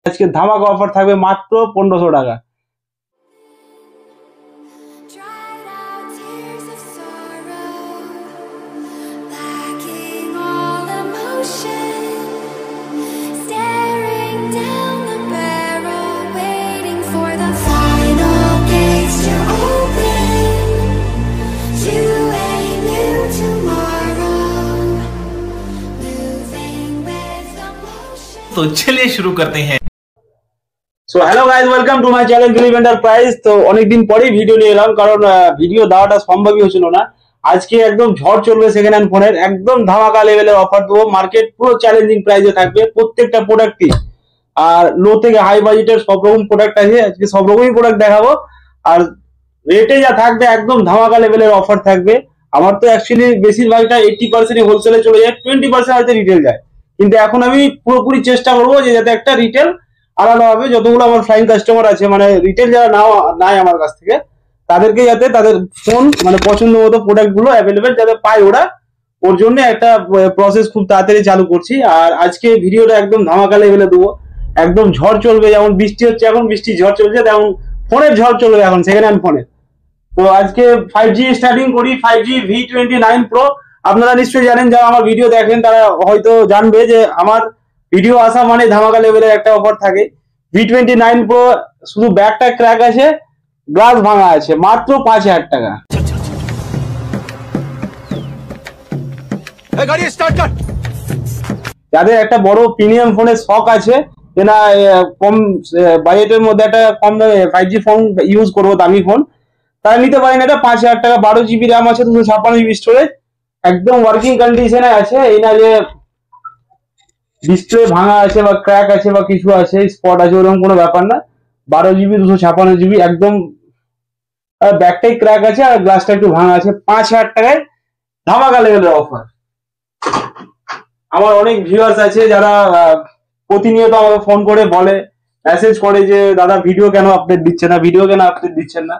আজকে ধামাকা অফার থাকবে মাত্র 1500 টাকা। तो चलिए शुरू करते हैं। So hello guys, welcome to my channel Dilip enterprise. তো অনেকদিন পরেই ভিডিও নিয়ে এলাম, কারণ ভিডিও দেওয়াটা সম্ভবই হচ্ছিল না। আজকে একদম ঝড় চলবে সেকেন্ড হ্যান্ড ফোনের, একদম ধামাকা লেভেলের অফার দেবো। মার্কেট পুরো চ্যালেঞ্জিং প্রাইসে থাকবে প্রত্যেকটা প্রোডাক্টই, আর লো থেকে হাই বাজেটের সব রকম প্রোডাক্ট আছে। আজকে সব রকমই প্রোডাক্ট দেখাবো, আর রেটে যা থাকবে একদম ধামাকা লেভেলের অফার থাকবে। আমার তো অ্যাকচুয়ালি বেশিরভাগটা 80% হোলসেলে চলে যায়, 20% হয়তো রিটেল যায়। কিন্তু এখন আমি পুরোপুরি চেষ্টা করবো যে যাতে একটা রিটেল আলাদা হবে। যতগুলো আমার ফ্লাইং কাস্টমার আছে, মানে রিটেল যারা নাই আমার কাছ থেকে, তাদেরকে যাতে তাদের ফোন মানে পছন্দ মতো প্রোডাক্ট গুলো অ্যাভেলেবেল যাতে পায় ওরা, ওর জন্য একটা প্রসেস খুব তাড়াতাড়ি চালু করছি। আর আজকে ভিডিওটা একদম ধামাকা লেভেলে দেবো। একদম ঝড় চলবে, যেমন বৃষ্টি হচ্ছে এখন, বৃষ্টি ঝড় চলছে, তেমন ফোনের ঝড় চলবে এখন সেকেন্ড হ্যান্ড ফোনের। তো আজকে 5G স্টার্টিং করি, 5G V29 Pro। আপনারা নিশ্চয়ই জানেন, যারা আমার ভিডিও দেখেন তারা হয়তো জানবে যে আমার ভিডিও আসা মানে ধামাকা লেভেলের একটা অফার থাকে। V29 Pro শুধু ব্যাগটা ক্র্যাক আছে, গ্লাস ভাঙা আছে, মাত্র 5000 টাকা। যাদের একটা বড় প্রিমিয়াম ফোনের শখ আছে যে না কম বাজেটের মধ্যে একটা কম দামে 5G ফোন ইউজ করবো, দামি ফোন, তারা নিতে পারেন। এটা 5000 টাকা, 12GB র্যাম আছে, 256GB স্টোরেজ, একদম ওয়ার্কিং কন্ডিশনে আছে। এই না যে ডিসপ্লে ভাঙা আছে বা ক্র্যাক আছে বা কিছু আছে, স্পট আছে, ওরকম কোনো ব্যাপার না। 12GB 256GB একদম, ব্যাকটাই ক্র্যাক আছে আর গ্লাসটা একটু ভাঙা আছে। 5000 টাকায় ধামাকা লেভেলের অফার। আমার অনেক ভিউয়ার্স আছে যারা প্রতিনিয়ত আমাকে ফোন করে বলে, মেসেজ করে যে দাদা ভিডিও কেন আপডেট দিচ্ছে না, ভিডিও কেন আপডেট দিচ্ছেন না।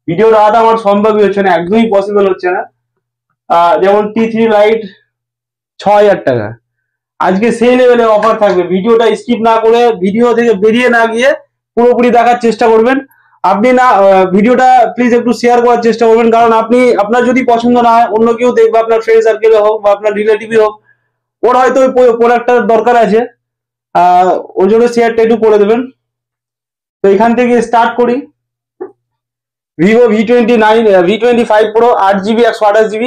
ভিডিও দেওয়াটা আমার সম্ভবই হচ্ছে না, একদমই পসিবল হচ্ছে না। যেমন T3 লাইট 6000 টাকা। আজকে সেই লেভেলের অফার থাকবে। ভিডিওটা স্কিপ না করে, ভিডিও থেকে বেরিয়ে না গিয়ে পুরোপুরি দেখার চেষ্টা করবেন। আপনি না ভিডিওটা প্লিজ একটু শেয়ার করার চেষ্টা করবেন, কারণ আপনি আপনার যদি পছন্দ না হয়, অন্য কেউ দেখবে, আপনার ফ্রেন্ড সার্কেলে হোক বা আপনার রিলেটিভই হোক, ওর হয়তো ওই প্রোডাক্টটার দরকার আছে, ওর জন্য শেয়ারটা একটু করে দেবেন। তো এখান থেকে স্টার্ট করি। Vivo V25 Pro 8GB 128GB,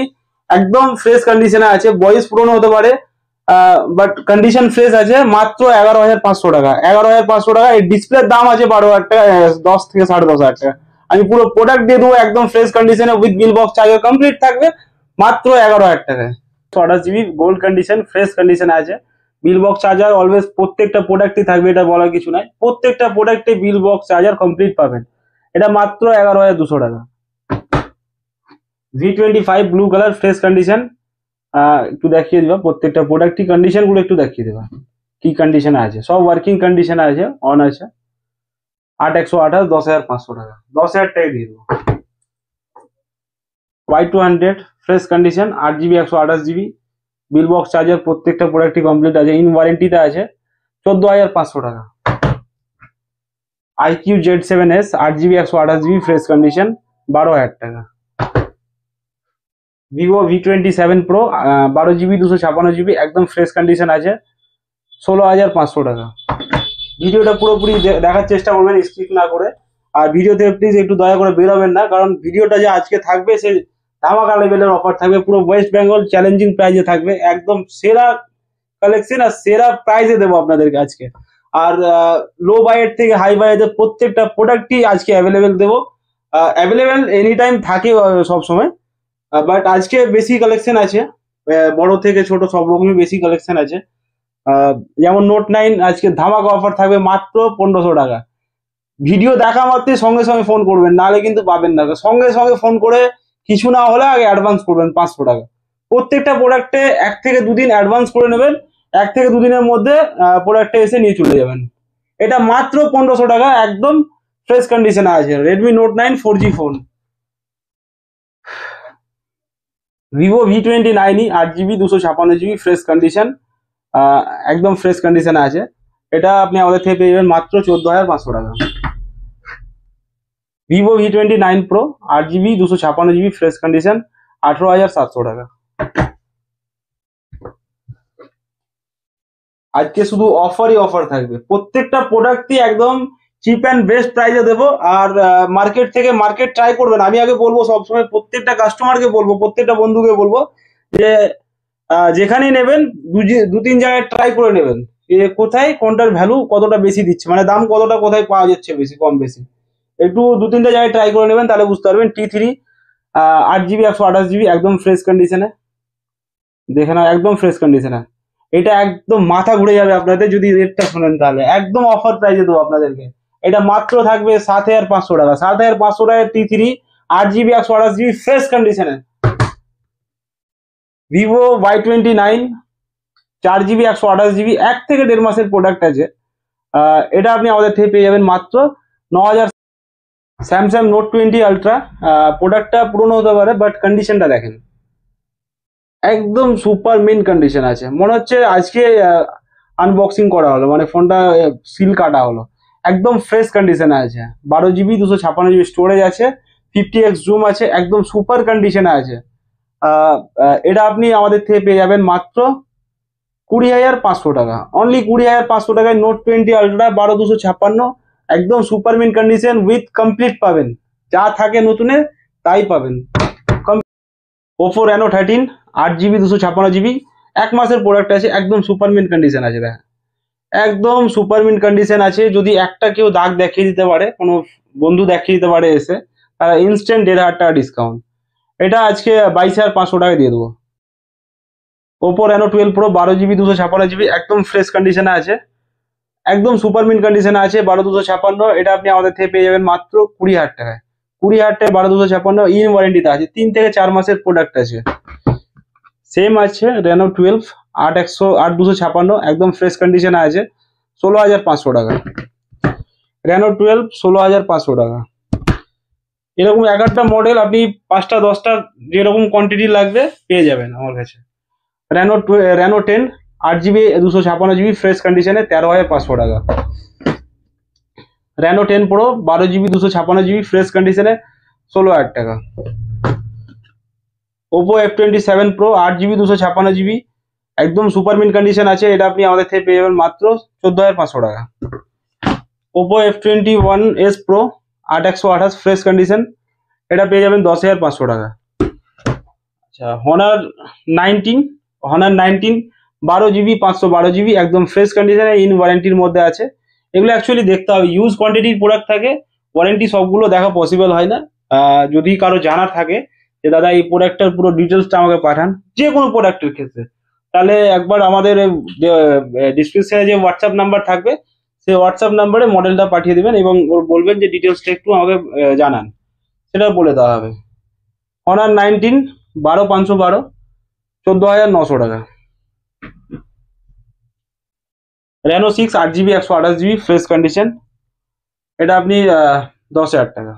একদম ফ্রেশ কন্ডিশনে আছে। বয়স পুরনো হতে পারে, বাট কন্ডিশন ফ্রেশ আছে। মাত্র 11500 টাকা। 11500 টাকা। এই ডিসপ্লের দাম আছে 12000 টাকা, 10 থেকে 10,500 টাকা। আমি পুরো প্রোডাক্ট দিয়ে দেবো একদম ফ্রেশ কন্ডিশনে, with bill box charger complete থাকবে, মাত্র 11000 টাকায়। 128GB গোল্ড কন্ডিশন, ফ্রেশ কন্ডিশনে আছে। বিল বক্স চার্জার অলওয়েজ প্রত্যেকটা প্রোডাক্টই থাকবে, এটা বলার কিছু নাই। প্রত্যেকটা প্রোডাক্টে বিল বক্স চার্জার কমপ্লিট পাবেন। এটা মাত্র 11200 টাকা। V25 blue colour, fresh condition. একটু দেখিয়ে দিবা প্রত্যেকটা প্রোডাক্টই, কন্ডিশন গুলো একটু দেখিয়ে দিবা কি কন্ডিশনে আছে। সব ওয়ার্কিং কন্ডিশনে আছে, অন আছে। 8128, 10500 টাকা, 10000 টাকা দিয়ে দেবো। Y200 fresh condition, 8GB 128GB, bill box charger, প্রত্যেকটা প্রোডাক্টই কমপ্লিট আছে, ইন ওয়ারেন্টিতে আছে, 14500 টাকা। IQ Z7S 8GB 128GB fresh condition, 12000 টাকা। Vivo V27 Pro 12GB 256GB, একদম ফ্রেশ কন্ডিশন আছে, 16500 টাকা। ভিডিওটা পুরোপুরি দেখার চেষ্টা করবেন স্কিপ না করে। আর ভিডিওতে প্লিজ একটু দয়া করে বেরোবেন না, কারণ ভিডিওটা যে আজকে থাকবে সে ধামাকা লেভেলের অফার থাকবে। পুরো ওয়েস্ট বেঙ্গল চ্যালেঞ্জিং প্রাইজে থাকবে, একদম সেরা কালেকশন আর সেরা প্রাইজে দেবো আপনাদেরকে আজকে। আর লো বাজেট থেকে হাই বাজেটের প্রত্যেকটা প্রোডাক্টই আজকে অ্যাভেলেবেল দেবো। অ্যাভেলেবেল এনি টাইম থাকে সব সময়, বাট আজকে বেশি কালেকশন আছে, বড় থেকে ছোট সব রকমই বেশি কালেকশন আছে। যেমন নোট 9 আজকে ধামাকা অফার থাকবে মাত্র 1500 টাকা। ভিডিও দেখা মাত্রই সঙ্গে সঙ্গে ফোন করবেন, নাহলে কিন্তু পাবেন না। সঙ্গে সঙ্গে ফোন করে কিছু না হলে আগে অ্যাডভান্স করবেন 500 টাকা। প্রত্যেকটা প্রোডাক্টে 1 থেকে 2 দিন অ্যাডভান্স করে নেবেন, 1 থেকে 2 দিনের মধ্যে প্রোডাক্টটা এসে নিয়ে চলে যাবেন। এটা মাত্র 1500 টাকা, একদম ফ্রেশ কন্ডিশনে আছে। Redmi note 9 4G phone. Vivo V29 8GB 256GB fresh condition, একদম ফ্রেশ কন্ডিশনে আছে। এটা আপনি আমাদের থেকে পেয়ে যাবেন মাত্র 14,500 টাকা। Vivo V29 pro 8GB 256GB fresh condition 18,700 টাকা। আজকে শুধু অফারই অফার থাকবে, প্রত্যেকটা প্রোডাক্টই একদম চিপ অ্যান্ড বেস্ট প্রাইসে দেবো। আর মার্কেট থেকে মার্কেট ট্রাই করবেন। আমি আগে বলবো সবসময়, প্রত্যেকটা কাস্টমারকে বলবো, প্রত্যেকটা বন্ধুকে বলবো যে যেখানেই নেবেন দু তিন জায়গায় ট্রাই করে নেবেন যে কোথায় কোনটার ভ্যালু কতটা বেশি দিচ্ছে, মানে দাম কতটা কোথায় পাওয়া যাচ্ছে বেশি কম বেশি। একটু দু তিনটে জায়গায় ট্রাই করে নেবেন, তাহলে বুঝতে পারবেন। T3 8GB 128GB একদম ফ্রেশ কন্ডিশনে, দেখে নাও একদম ফ্রেশ কন্ডিশনে। এটা একদম মাথা ঘুরে যাবে আপনাদের যদি রেটটা শোনেন, তাহলে একদম অফার প্রাইসে দেবো আপনাদেরকে। এটা মাত্র থাকবে 7,500 টাকা। 7,500 টাকায় T3 8GB 128GB ফ্রেশ কন্ডিশনে। ভিভো Y29 4GB 128GB 1 থেকে 1.5 মাসের প্রোডাক্ট আছে। এটা আপনি আমাদের থেকে পেয়ে যাবেন মাত্র 9,000। স্যামসাং নোট 20 আলট্রা, প্রোডাক্টটা পুরনো হতে পারে বাট কন্ডিশনটা দেখেন একদম সুপার মিন কন্ডিশন আছে। মনে হচ্ছে আজকে আনবক্সিং করা হলো, মানে ফোনটা সিল কাটা হলো। একদম ফ্রেশ কন্ডিশনে আছে। 12GB 256GB স্টোরেজ আছে, 50x জুম আছে, একদম সুপার কন্ডিশনে আছে। এটা আপনি আমাদের থেকে পেয়ে যাবেন মাত্র 20,500 টাকা। অনলি 20,500 টাকায় নোট 20 আলট্রা 12/256 একদম super mint condition with complete পাবেন। যা থাকে নতুনে তাই পাবেন। ওপো রেনো 13 8GB 256GB 1 মাসের প্রোডাক্ট আছে, একদম সুপার মিন কন্ডিশন আছে। দেখেন একদম সুপার মিন কন্ডিশন আছে। যদি একটা কেউ দাগ দেখিয়ে দিতে পারে, কোনো বন্ধু দেখিয়ে দিতে পারে এসে, তারা ইনস্ট্যান্ট 1,500 টাকা ডিসকাউন্ট। এটা আজকে 22,500 টাকায় দিয়ে দেবো। Oppo Reno 12 pro 12GB 256GB একদম ফ্রেশ কন্ডিশনে আছে, একদম সুপার মিন কন্ডিশনে আছে। 12/256 এটা আপনি আমাদের থেকে পেয়ে যাবেন মাত্র 20,000 টাকায়। 20,000 টাকায় 12/256 ইন ওয়ারেন্টিতে আছে, 3 থেকে 4 মাসের প্রোডাক্ট আছে। সেম আছে রেনো 12 8/256 একদম ফ্রেশ কন্ডিশনে আছে, 16,500 টাকা। রেনো 12 16,500 টাকা। এরকম 11টা মডেল আপনি 5টা 10টা যেরকম কোয়ান্টিটি লাগবে পেয়ে যাবেন আমার কাছে। রেনো 10 8GB 256GB ফ্রেশ কন্ডিশনে 13,500 টাকা। Reno 10 pro 12GB 256GB fresh কন্ডিশনে 16,000 টাকা। Oppo F27 pro 8GB 256GB একদম সুপার মিন কন্ডিশন আছে, এটা আপনি আমাদের থেকে পেয়ে যাবেন মাত্র 14,500 টাকা। Oppo F21s pro 8/128 fresh condition, এটা পেয়ে যাবেন 10,500 টাকা। আচ্ছা হনার 19 12GB 512GB একদম ফ্রেশ কন্ডিশনে ইন ওয়ারেন্টির মধ্যে আছে। এগুলো অ্যাকচুয়ালি দেখতে হবে, ইউজ কোয়ান্টিটির প্রোডাক্ট থাকে, ওয়ারেন্টি সবগুলো দেখা পসিবল হয় না। যদি কারো জানার থাকে যে দাদা এই প্রোডাক্টটার পুরো ডিটেলসটা আমাকে পাঠান, যে কোনো প্রোডাক্টের ক্ষেত্রে, তাহলে একবার আমাদের ডিসক্রিপশনে যে হোয়াটসঅ্যাপ নাম্বার থাকবে সেই হোয়াটসঅ্যাপ নাম্বারে মডেলটা পাঠিয়ে দেবেন এবং ওর বলবেন যে ডিটেলসটা একটু আমাকে জানান, সেটা বলে দেওয়া হবে। হনার 19 12/512 14,900 টাকা। Reno 6 8GB 128GB fresh condition, এটা আপনি 10,000 টাকা।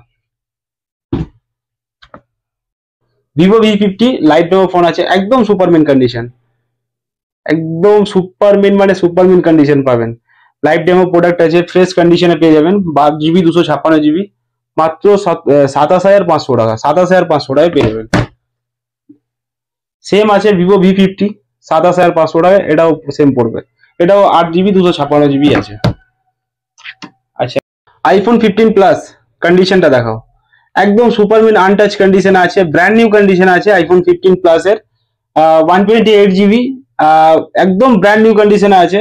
Vivo V50 light demo phone আছে, একদম সুপার মিন কন্ডিশন, একদম সুপার মিন মানে সুপার মিন কন্ডিশন পাবেন। লাইট ডেমো প্রোডাক্ট আছে, ফ্রেশ কন্ডিশনে পেয়ে যাবেন। 12GB 256GB মাত্র 27,500 টাকা। 27,500 টাকায় পেয়ে যাবেন। সেম আছে ভিভো V50 27,500 টাকায়, এটাও সেম পড়বে, এটাও 8GB 256GB আছে। আচ্ছা আইফোন 15 প্লাস কন্ডিশনটা দেখাও, একদম সুপার মিন আনটাচ কন্ডিশনে আছে, ব্র্যান্ড নিউ কন্ডিশনে আছে আইফোন 15 প্লাস এর 128GB একদম ব্র্যান্ড নিউ কন্ডিশনে আছে।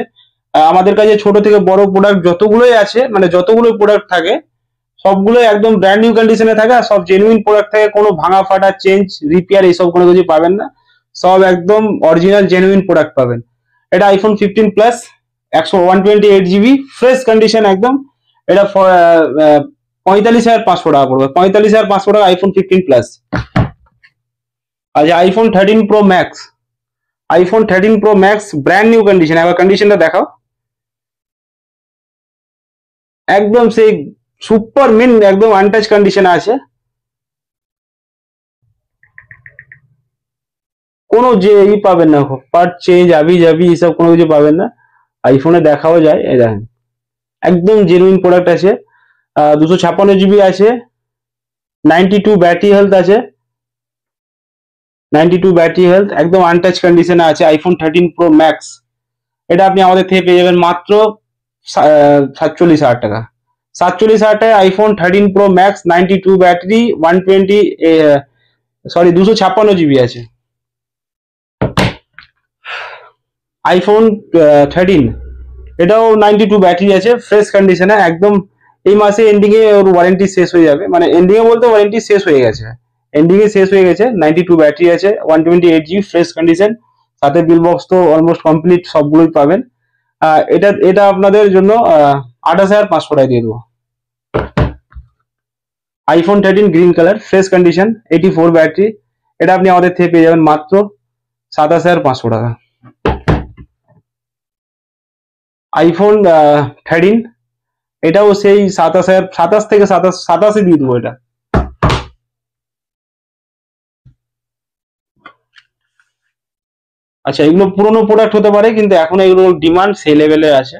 আমাদের কাছে ছোট থেকে বড় প্রোডাক্ট যতগুলোই আছে, মানে যতগুলো প্রোডাক্ট থাকে সবগুলোই একদম ব্র্যান্ড নিউ কন্ডিশনে থাকে, আর সব জেনুইন প্রোডাক্ট থাকে, কোনো ভাঙা ফাটা চেঞ্জ রিপেয়ার এইসব কোনো কিছু পাবেন না, সব একদম অরিজিনাল জেনুইন প্রোডাক্ট পাবেন। এটা iPhone 15 plus 128GB fresh condition একদম, এটা 45,500 টাকা পড়বে। 45,500 টাকা আইফোন 15 প্লাস। আচ্ছা iPhone 13 pro max, iPhone 13 pro max brand new condition, এবার কন্ডিশনটা দেখাও, একদম সেই সুপার মিন একদম আনটাচ কন্ডিশনে আছে, কোনো যে ই পাবেন না, পার্ট চেঞ্জ আবি যাবি এসব কোনো কিছু পাবেন না। আইফোনে দেখাও যায়, এই দেখেন একদম জেনুইন প্রোডাক্ট আছে। 256 জিবি আছে, 92 ব্যাটারি হেলথ আছে, 92 ব্যাটারি হেলথ, একদম আনটাচ কন্ডিশনে আছে। আইফোন 13 প্রো ম্যাক্স, এটা আপনি আমাদের থেকে পেয়ে যাবেন মাত্র 47,000 টাকা। 47,000 টাকায় iPhone 13 pro max, 92 battery, 120 sorry 256 GB আছে। আইফোন 13, এটাও 92 ব্যাটারি আছে, ফ্রেশ কন্ডিশনে একদম। এই মাসে এন্ডিং এ ওর ওয়ারেন্টি শেষ হয়ে যাবে, মানে এন্ডিং এ বলতে ওয়ারেন্টি শেষ হয়ে গেছে, এন্ডিং এ শেষ হয়ে গেছে। 92 ব্যাটারি আছে, 128 জিবি ফ্রেশ কন্ডিশন, সাথে বিল বক্স তো অলমোস্ট কমপ্লিট সবগুলোই পাবেন। এটা এটা আপনাদের জন্য 28,500 টাকা দিয়ে দেবো। IPhone 13 green colour, fresh condition, 84 battery, এটা আপনি আমাদের থেকে পেয়ে যাবেন মাত্র 27,500 টাকা। আইফোন 13, এটাও সেই 27,000, 27 থেকে 27 দিয়ে দেবো এটা। আচ্ছা, এগুলো পুরোনো প্রোডাক্ট হতে পারে, কিন্তু এখন এগুলো ডিমান্ড সেই লেভেলে আছে।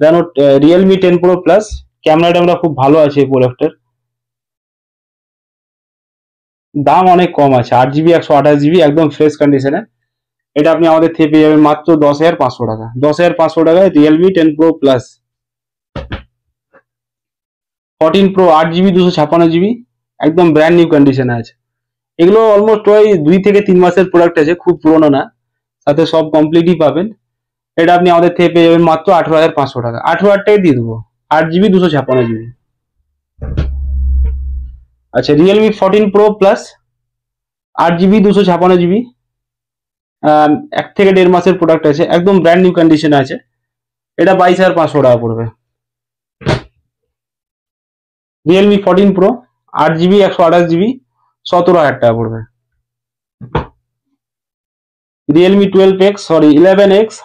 যেন রিয়েলমি 10 প্রো প্লাস, ক্যামেরা ট্যামেরা খুব ভালো আছে এই প্রোডাক্টের, দাম অনেক কম আছে, 8 জিবি 128 জিবি একদম ফ্রেশ কন্ডিশনে। এটা আপনি আমাদের থেকে পেয়ে যাবেন মাত্র 10,500 টাকা। 10,500 টাকায় Realme 10 pro plus. 14 pro 8 GB 256 GB, একদম ব্র্যান্ড নিউ কন্ডিশনে আছে। এগুলো অলমোস্ট ওই 2 থেকে 3 মাসের প্রোডাক্ট আছে, খুব পুরোনো না, সাথে সব কমপ্লিটই পাবেন। এটা আপনি আমাদের থেকে পেয়ে যাবেন মাত্র 18,500 টাকা। 18,000 টাকায় দিয়ে দেবো, 8 জিবি 256 জিবি। আচ্ছা, Realme 14 pro plus, 8 GB 256 GB, 1 থেকে 1.5 মাসের প্রোডাক্ট আছে, একদম ব্র্যান্ড নিউ কন্ডিশনে আছে। এটা 22,500 টাকা পড়বে। রিয়েলমি 14 প্রো, 8 জিবি 128 জিবি, 17,000 টাকা পড়বে। Realme 12 x, sorry 11 x,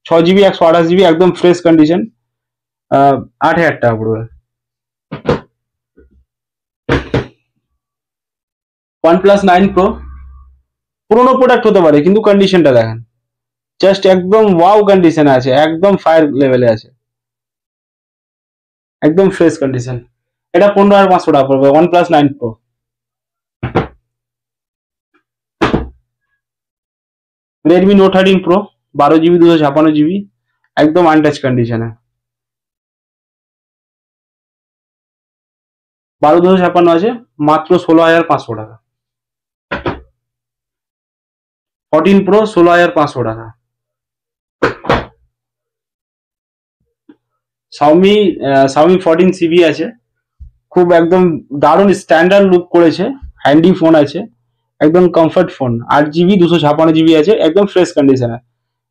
6 GB 128 GB একদম ফ্রেশ কন্ডিশন, 8,000 টাকা পড়বে। OnePlus 9 Pro, পুরোনো প্রোডাক্ট হতে পারে কিন্তু কন্ডিশনটা দেখেন, জাস্ট একদম ওয়াও কন্ডিশনে আছে, একদম ফায়ার লেভেলে আছে, একদম ফ্রেশ কন্ডিশন। এটা 15,500 টাকা পড়বে, OnePlus 9 Pro। Redmi note 13 Pro, 12 GB 256 GB, একদম আনটাচ কন্ডিশনে, 12 256 আছে, মাত্র 16,500 টাকা। 14 Pro 16,500 টাকা। Xiaomi Xiaomi 14 CB আছে, খুব একদম দারুণ স্ট্যান্ডার্ড লুক করেছে, হ্যান্ডি ফোন আছে, একদম কমফর্ট ফোন। 8 জিবি 256 জিবি আছে, একদম ফ্রেশ কন্ডিশনে,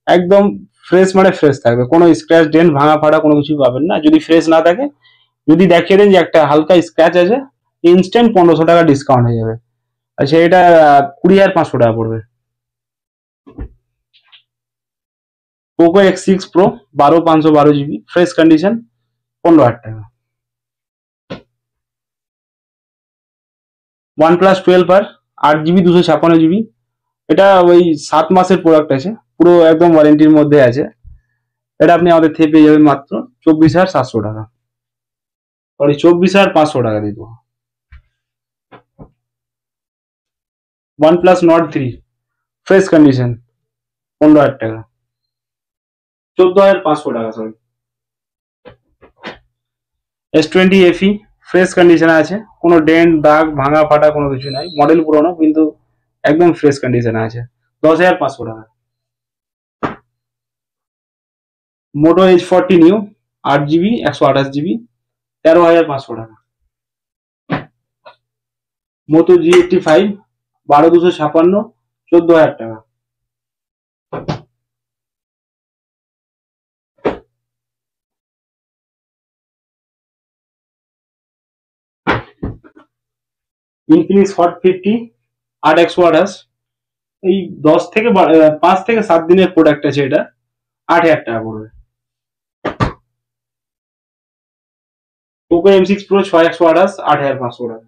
একদম ফ্রেশ মানে ফ্রেশ থাকবে, কোনো স্ক্র্যাচ ডেন্ট ভাঙা ফাটা কোনো কিছু পাবেন না। যদি ফ্রেশ না থাকে, যদি দেখিয়ে দেন যে একটা হালকা স্ক্র্যাচ আছে, ইনস্ট্যান্ট 1,500 টাকা ডিসকাউন্ট হয়ে যাবে। আচ্ছা, এটা 20,500 টাকা পড়বে। Poco X6 Pro, 512 GB fresh condition, 15,000 টাকা। OnePlus 12 8 জিবি 256 জিবি, এটা ওই 7 মাসের প্রোডাক্ট আছে, পুরো একদম ওয়ারেন্টির মধ্যে আছে। এটা আপনি আমাদের থেকে পেয়ে যাবেন মাত্র 24,700 টাকা, সরি 24,500 টাকা দিব। OnePlus Nord 3 ফ্রেশ কন্ডিশন, 15,000 টাকা, 14,500 টাকা সরি। S20 FE ফ্রেশ কন্ডিশনে আছে, কোনো ডেন্ট দাগ ভাঙা ফাটা কোনো কিছু নাই, মডেল পুরোনো কিন্তু একদম ফ্রেশ কন্ডিশনে আছে, 10,500 টাকা। মোটো H40 নিউ, 8 জিবি 128 জিবি, 13,500 টাকা। মোটো G85 12 256, 14,000 টাকা। ইনফিনিক্স হট 50 8 128, এই 5 থেকে 7 দিনের প্রোডাক্ট আছে, এটা 8,000 টাকা পড়বে। পোকো M6 Pro 6 128, 8,500 টাকা।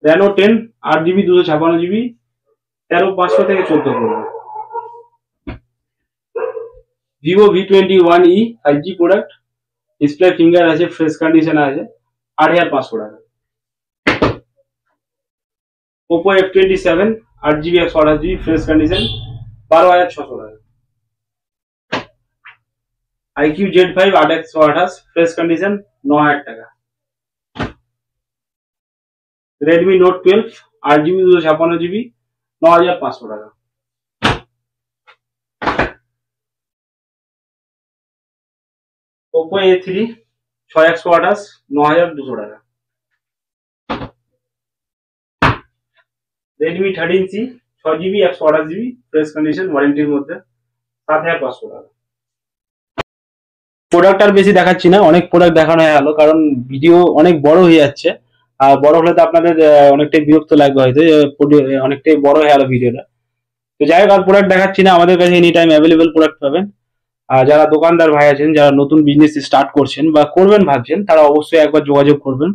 রেনো 10 8 জিবি 256 জিবি, 13,500 থেকে 14 পড়বে। Vivo V21e 5G product, display finger আছে, ফ্রেশ কন্ডিশন আছে, 8,500 টাকা। Oppo F27 8GB 128GB fresh condition, 12,600 টাকা। IQ Z5 8/128 ফ্রেশ কন্ডিশন, 9,000 টাকা। Redmi Note 12 8GB 256GB 9,500 টাকা। Oppo A3 6/128 9,200 টাকা। Redmi 13C 6GB 128GB fresh condition ওয়ারেন্টির মধ্যে, 7,500 টাকা। প্রোডাক্ট আর বেশি দেখাচ্ছি না, অনেক প্রোডাক্ট দেখানো হয়ে গেল, কারণ ভিডিও অনেক বড় হয়ে যাচ্ছে। আর বড় হলে তো আপনাদের অনেকটাই বিরক্ত লাগবে হয়তো, অনেকটাই বড় হয়ে গেল ভিডিওটা। তো যাই হোক, আর প্রোডাক্ট দেখাচ্ছি না, আমাদের কাছে এনি টাইম অ্যাভেলেবেল প্রোডাক্ট পাবেন। আর যারা দোকানদার ভাই আছেন, যারা নতুন বিজনেস স্টার্ট করছেন বা করবেন ভাবছেন, তারা অবশ্যই একবার যোগাযোগ করবেন,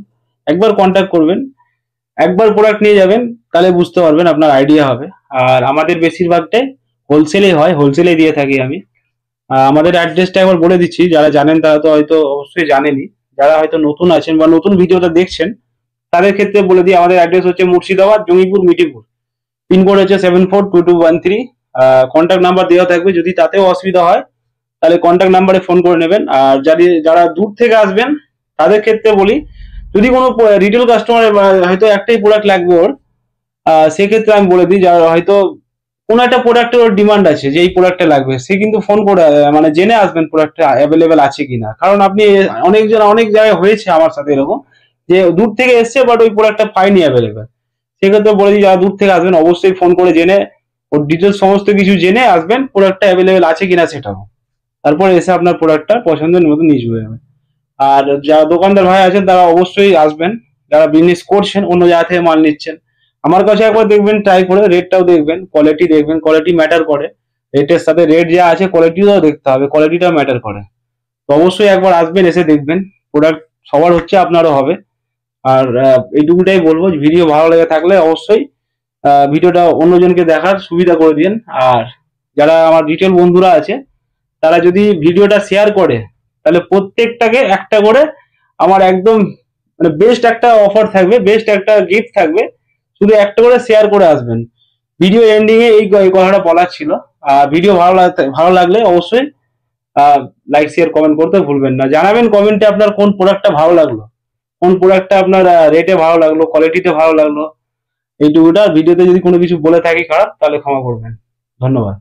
একবার কন্ট্যাক্ট করবেন, একবার প্রোডাক্ট নিয়ে যাবেন, তাহলে বুঝতে পারবেন, আপনার আইডিয়া হবে। আর আমাদের বেশিরভাগটাই হোলসেলে হয়, হোলসেলে দিয়ে থাকি আমি। আমাদের অ্যাড্রেসটা একবার বলে দিচ্ছি, যারা জানেন তারা তো হয়তো অবশ্যই জানেনই, যারা হয়তো নতুন আছেন বা নতুন ভিডিওটা দেখছেন তাদের ক্ষেত্রে বলে দিই। আমাদের অ্যাড্রেস হচ্ছে মুর্শিদাবাদ, জঙ্গিপুর, মিঠিপুর। পিনকোড হচ্ছে 742213। কন্ট্যাক্ট নাম্বার দেওয়া থাকবে, যদি তাতেও অসুবিধা হয় তাহলে কন্ট্যাক্ট নাম্বারে ফোন করে নেবেন। আর যারা দূর থেকে আসবেন তাদের ক্ষেত্রে বলি, যদি কোনো রিটেল কাস্টমার হয়তো একটাই প্রোডাক্ট লাগবে ওর, সেক্ষেত্রে আমি বলে দিই, যারা হয়তো কোনো একটা প্রোডাক্টের ওর ডিমান্ড আছে যে এই প্রোডাক্টটা লাগবে, সে কিন্তু ফোন করে মানে জেনে আসবেন প্রোডাক্টটা অ্যাভেলেবেল আছে কিনা। কারণ আপনি অনেক জায়গায় হয়েছে আমার সাথে এরকম, যে দূর থেকে এসছে বাট ওই প্রোডাক্টটা পাইনি অ্যাভেলেবেল। সেক্ষেত্রে বলে দিই, যারা দূর থেকে আসবেন অবশ্যই ফোন করে জেনে, ওর ডিটেলস সমস্ত কিছু জেনে আসবেন, প্রোডাক্টটা অ্যাভেলেবেল আছে কিনা সেটাও। তারপরে এসে আপনার প্রোডাক্টটা পছন্দের মতো নিয়ে চলে যাবেন। আর যারা দোকানদার ভাই আছেন তারা অবশ্যই আসবেন, যারা বিজনেস করছেন, অন্য জায়গা থেকে মাল নিচ্ছেন, আমার কাছে একবার দেখবেন, ট্রাই করে রেটটাও দেখবেন, কোয়ালিটি দেখবেন, কোয়ালিটি ম্যাটার করে। রেটের সাথে রেট যা আছে কোয়ালিটিটাও দেখতে হবে, কোয়ালিটিটাও ম্যাটার করে। তো অবশ্যই একবার আসবেন, এসে দেখবেন, প্রোডাক্ট সবার হচ্ছে, আপনারও হবে। আর এইটুকুটাই বলবো, ভিডিও ভালো লেগে থাকলে অবশ্যই ভিডিওটা অন্যজনকে দেখার সুবিধা করে দিন। আর যারা আমার রিটেল বন্ধুরা আছে তারা যদি ভিডিওটা শেয়ার করে, তাহলে প্রত্যেকটাকে একটা করে আমার একদম মানে বেস্ট একটা অফার থাকবে, বেস্ট একটা গিফট থাকবে। শুধু একটা করে শেয়ার করে আসবেন। ভিডিও এন্ডিং এ এই কথাটা বলার ছিল। ভিডিও ভালো লাগলে অবশ্যই লাইক, শেয়ার, কমেন্ট করতে ভুলবেন না। জানাবেন কমেন্টে আপনার কোন প্রোডাক্টটা ভালো লাগলো, কোন প্রোডাক্টটা আপনার রেটে ভালো লাগলো, কোয়ালিটিতে ভালো লাগলো। এইটুকুটা। ভিডিওতে যদি কোনো কিছু বলে থাকি খারাপ, তাহলে ক্ষমা করবেন। ধন্যবাদ।